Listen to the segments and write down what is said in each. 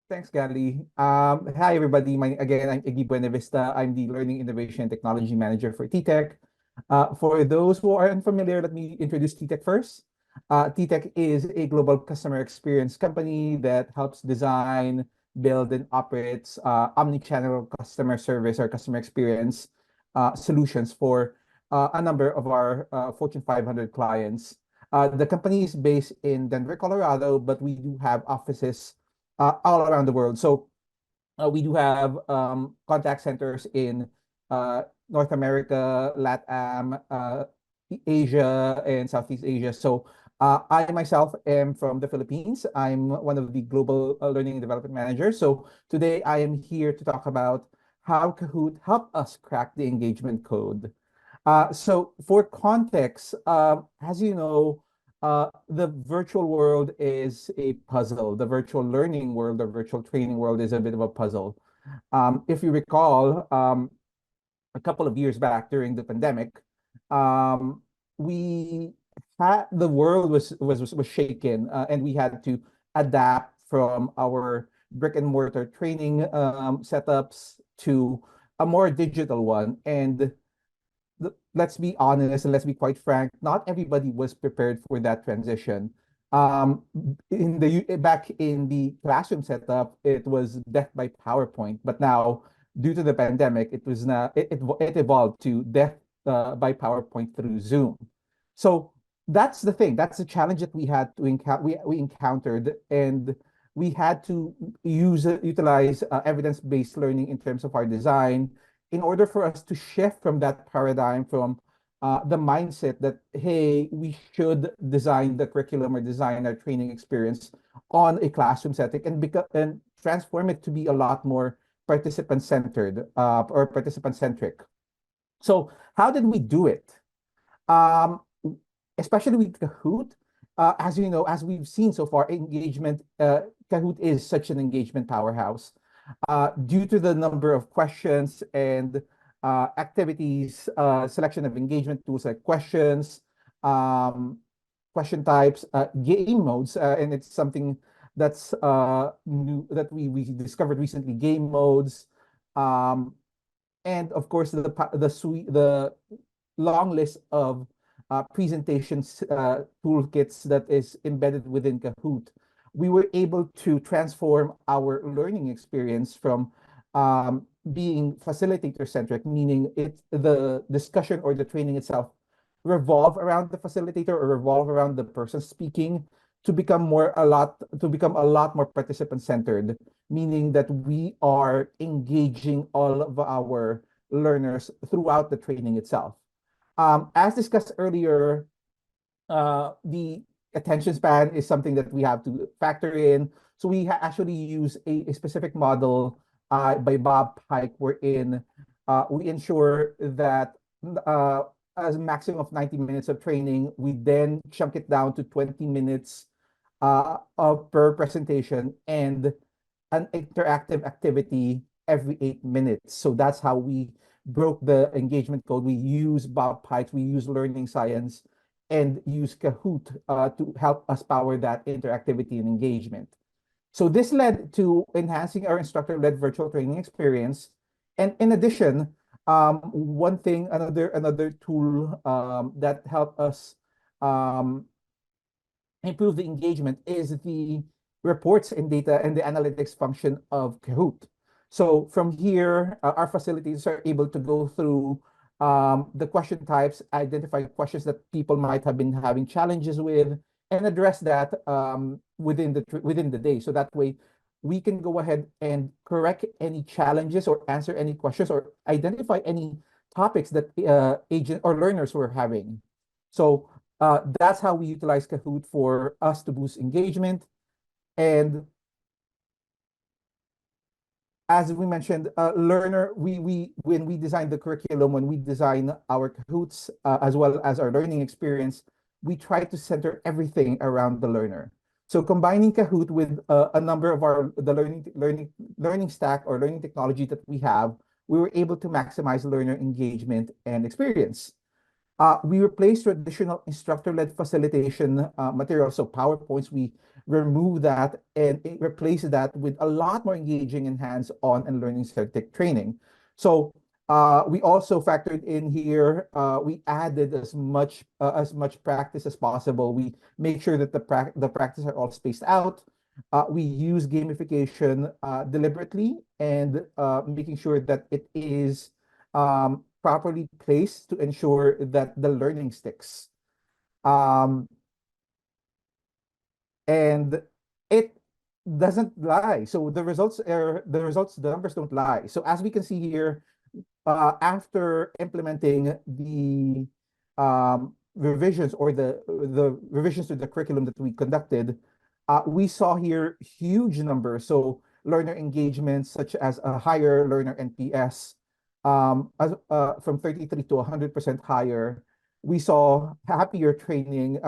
Thanks, Gally. Hi, everybody. Again, I'm Iggy Buenavista. I'm the Learning Innovation and Technology Manager for TTEC. For those who are unfamiliar, let me introduce TTEC first. TTEC is a global customer experience company that helps design, build, and operates omni-channel customer service or customer experience solutions for a number of our Fortune 500 clients. The company is based in Denver, Colorado, but we do have offices all around the world. So we do have contact centers in North America, LATAM, Asia, and Southeast Asia. So I myself am from the Philippines. I'm one of the global learning and development managers. So today I am here to talk about how Kahoot helped us crack the engagement code. So for context, as you know, the virtual world is a puzzle. The virtual learning world, the virtual training world is a bit of a puzzle. If you recall, a couple of years back during the pandemic, we had the world was shaken, and we had to adapt from our brick and mortar training setups to a more digital one. And let's be honest and let's be quite frank, not everybody was prepared for that transition. Back in the classroom setup, it was death by PowerPoint, but now due to the pandemic, it evolved to death by PowerPoint through Zoom. So that's the thing. That's the challenge that we had to encounter. We encountered, and we had to utilize evidence-based learning in terms of our design in order for us to shift from that paradigm, from the mindset that, hey, we should design the curriculum or design our training experience on a classroom setting and transform it to be a lot more participant-centered or participant-centric. So how did we do it? Especially with Kahoot, as you know, as we've seen so far, Kahoot is such an engagement powerhouse. Due to the number of questions and activities, selection of engagement tools like questions, question types, game modes, and it's something that's new that we discovered recently, game modes, and of course the long list of presentations toolkits that is embedded within Kahoot. We were able to transform our learning experience from being facilitator-centric, meaning the discussion or the training itself revolve around the facilitator or revolve around the person speaking, to become a lot more participant-centered, meaning that we are engaging all of our learners throughout the training itself. As discussed earlier, the attention span is something that we have to factor in. So we actually use a specific model by Bob Pike, wherein we ensure that as a maximum of 90 minutes of training, we then chunk it down to 20 minutes per presentation and an interactive activity every 8 minutes. So that's how we broke the engagement code. We use Bob Pike, we use learning science, and use Kahoot to help us power that interactivity and engagement. So this led to enhancing our instructor-led virtual training experience. And in addition, another tool that helped us improve the engagement is the reports and data and the analytics function of Kahoot. So from here, our facilities are able to go through the question types, identify questions that people might have been having challenges with, and address that within the day. So that way, we can go ahead and correct any challenges or answer any questions or identify any topics that agent or learners were having. So that's how we utilize Kahoot for us to boost engagement. And as we mentioned, when we design the curriculum, when we design our Kahoots, as well as our learning experience, we try to center everything around the learner. So combining Kahoot with a number of the learning stack or learning technology that we have, we were able to maximize learner engagement and experience. We replace traditional instructor-led facilitation materials, so PowerPoints. We remove that and replace that with a lot more engaging and hands-on and learning-centric training. So we also factored in here. We added as much practice as possible. We make sure that the practice are all spaced out. We use gamification deliberately and making sure that it is properly placed to ensure that the learning sticks. Um, and it doesn't lie. So the numbers don't lie. So as we can see here, after implementing the revisions or the revisions to the curriculum that we conducted, we saw here huge numbers. So learner engagements such as a higher learner NPS, from 33 to 100% higher. We saw happier trainees,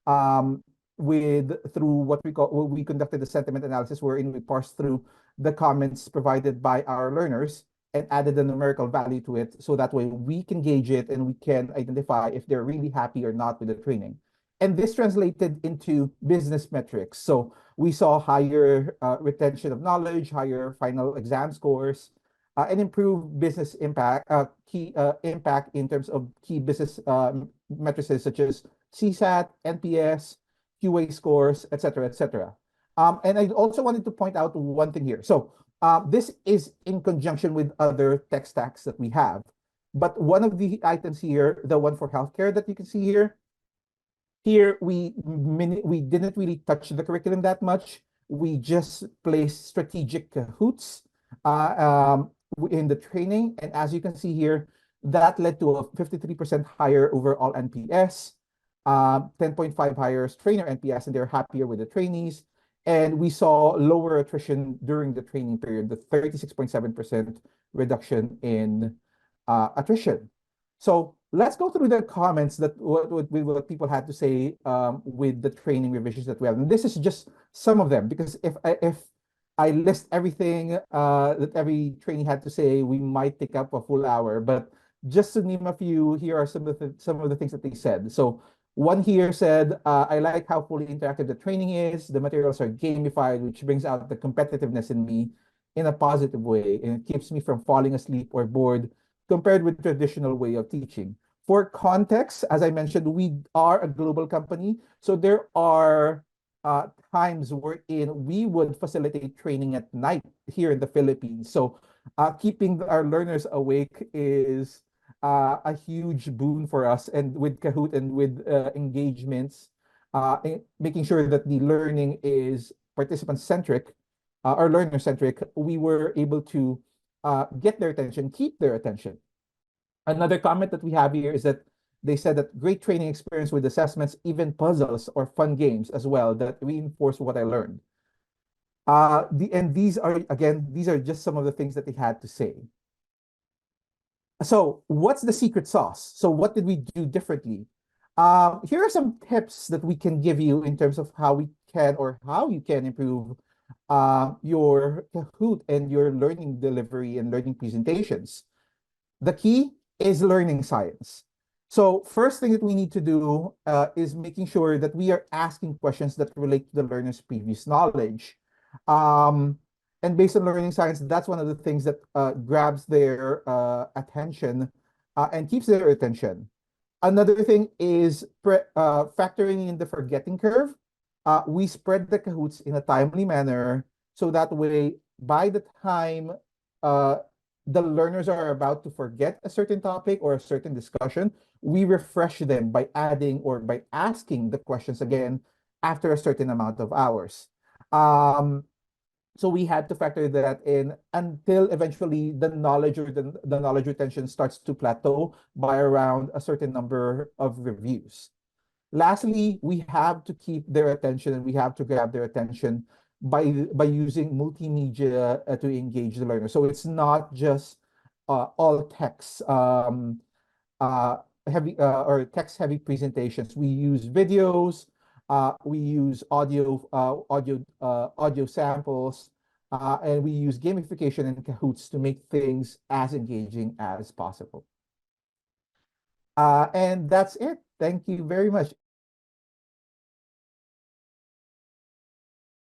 um, through what we conducted the sentiment analysis, wherein we parsed through the comments provided by our learners and added a numerical value to it, so that way we can gauge it and we can identify if they're really happy or not with the training. And this translated into business metrics. So we saw higher retention of knowledge, higher final exam scores, and improved business key impact in terms of key business metrics such as CSAT, NPS, QA scores, etc., etc. And I also wanted to point out one thing here. So this is in conjunction with other tech stacks that we have. But one of the items here, the one for healthcare that you can see here, we didn't really touch the curriculum that much. We just placed strategic Kahoots in the training. And as you can see here, that led to a 53% higher overall NPS, 10.5 higher trainer NPS, and they're happier with the trainees. And we saw lower attrition during the training period, the 36.7% reduction in attrition. So let's go through the comments that what people had to say with the training revisions that we have. And this is just some of them, because if I list everything that every trainee had to say, we might take up a full hour. But just to name a few, here are some of the things that they said. So one here said, I like how fully interactive the training is. The materials are gamified, which brings out the competitiveness in me in a positive way, and it keeps me from falling asleep or bored compared with traditional way of teaching. For context, as I mentioned, we are a global company, so there are times wherein we would facilitate training at night here in the Philippines. So keeping our learners awake is a huge boon for us. And with Kahoot and with engagements, making sure that the learning is participant-centric or learner-centric, we were able to get their attention, keep their attention. Another comment that we have here is that they said that great training experience with assessments, even puzzles or fun games as well, that reinforce what I learned. These are just some of the things that they had to say. So what's the secret sauce? So what did we do differently? Here are some tips that we can give you in terms of how you can improve your Kahoot and your learning delivery and learning presentations. The key is learning science. So first thing that we need to do is making sure that we are asking questions that relate to the learner's previous knowledge. And based on learning science, that's one of the things that grabs their attention and keeps their attention. Another thing is factoring in the forgetting curve. We spread the Kahoots in a timely manner, so that way, by the time the learners are about to forget a certain topic or a certain discussion, we refresh them by adding or by asking the questions again after a certain amount of hours. So we had to factor that in until eventually the knowledge or the knowledge retention starts to plateau by around a certain number of reviews. Lastly, we have to keep their attention and we have to grab their attention by using multimedia to engage the learner. So it's not just all text heavy or text heavy presentations. We use videos, we use audio samples, and we use gamification and Kahoots to make things as engaging as possible. And that's it. Thank you very much.